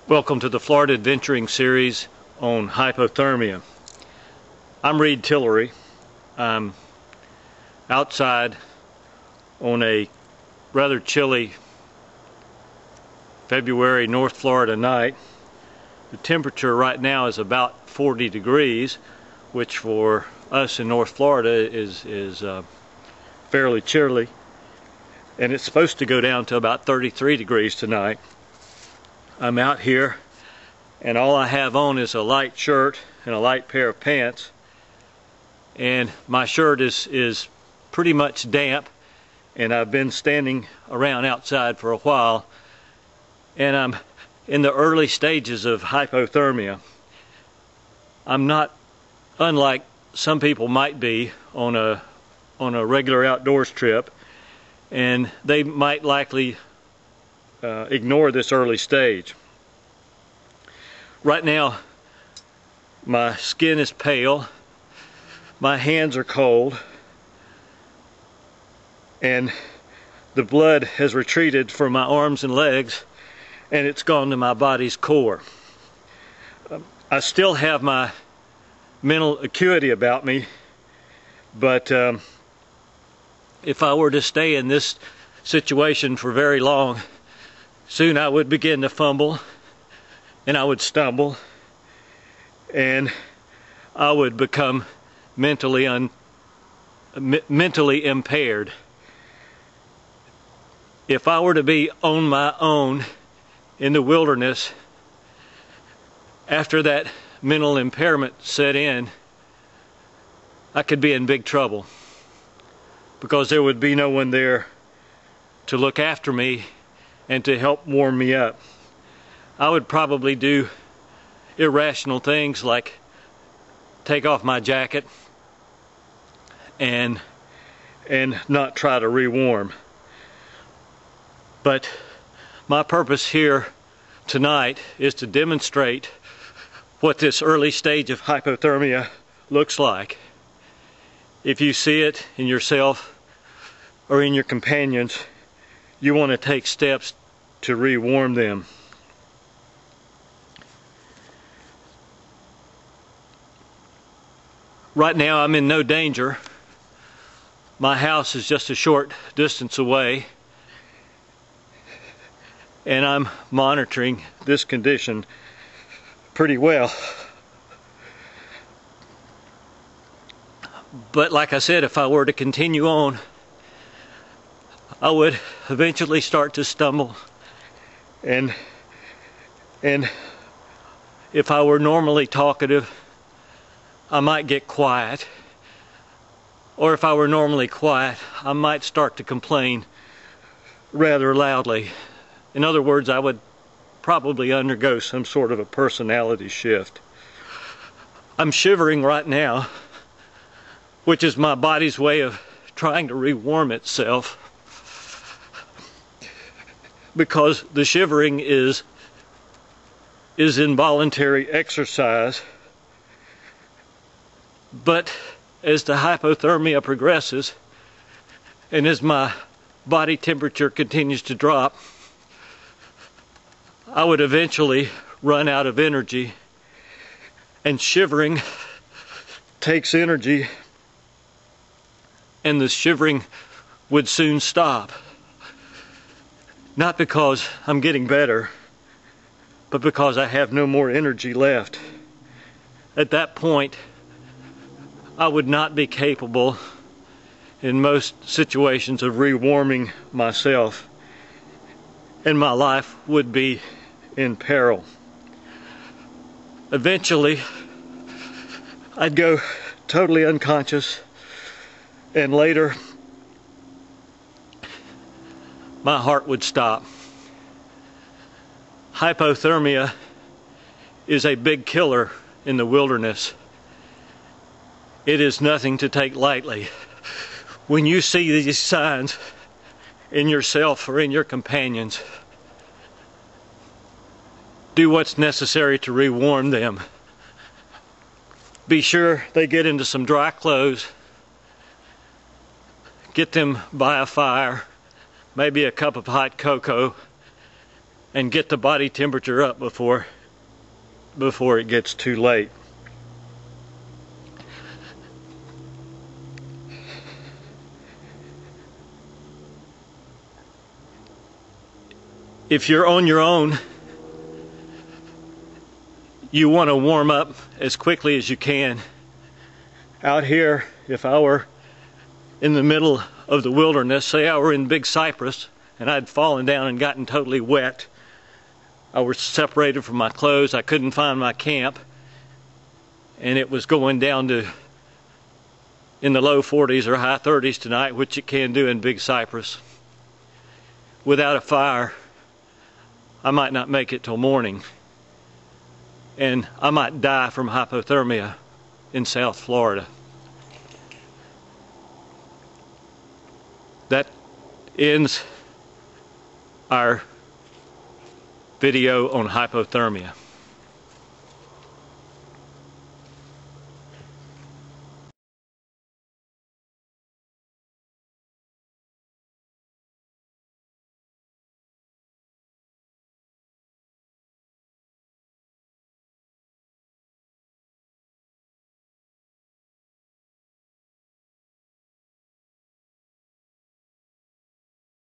Welcome to the Florida Adventuring Series on hypothermia. I'm Reed Tillery. I'm outside on a rather chilly February North Florida night. The temperature right now is about 40 degrees, which for us in North Florida is fairly chilly. And it's supposed to go down to about 33 degrees tonight. I'm out here and all I have on is a light shirt and a light pair of pants, and my shirt is pretty much damp, and I've been standing around outside for a while, and I'm in the early stages of hypothermia. I'm not unlike some people might be on a regular outdoors trip, and they might likely ignore this early stage. Right now, my skin is pale, my hands are cold, and the blood has retreated from my arms and legs, and it's gone to my body's core. I still have my mental acuity about me, but if I were to stay in this situation for very long, soon I would begin to fumble, and I would stumble, and I would become mentally impaired. If I were to be on my own in the wilderness, after that mental impairment set in, I could be in big trouble, because there would be no one there to look after me and to help warm me up. I would probably do irrational things like take off my jacket and not try to rewarm. But my purpose here tonight is to demonstrate what this early stage of hypothermia looks like. If you see it in yourself or in your companions, you want to take steps to rewarm them. Right now I'm in no danger. My house is just a short distance away, and I'm monitoring this condition pretty well. But like I said, if I were to continue on, I would eventually start to stumble, and if I were normally talkative, I might get quiet, or if I were normally quiet, I might start to complain rather loudly. In other words, I would probably undergo some sort of a personality shift. I'm shivering right now, which is my body's way of trying to rewarm itself, because the shivering is involuntary exercise. But as the hypothermia progresses, and as my body temperature continues to drop, I would eventually run out of energy, and shivering takes energy, and the shivering would soon stop. Not because I'm getting better, but because I have no more energy left. At that point, I would not be capable in most situations of rewarming myself, and my life would be in peril. Eventually, I'd go totally unconscious, and later, my heart would stop. Hypothermia is a big killer in the wilderness. It is nothing to take lightly. When you see these signs in yourself or in your companions, do what's necessary to rewarm them. Be sure they get into some dry clothes. Get them by a fire, maybe a cup of hot cocoa, and get the body temperature up before it gets too late. If you're on your own, you want to warm up as quickly as you can. Out here, if I were in the middle of the wilderness, say I were in Big Cypress and I'd fallen down and gotten totally wet, I was separated from my clothes, I couldn't find my camp, and it was going down to in the low 40s or high 30s tonight, which it can do in Big Cypress. Without a fire, I might not make it till morning, and I might die from hypothermia in South Florida. That ends our video on hypothermia.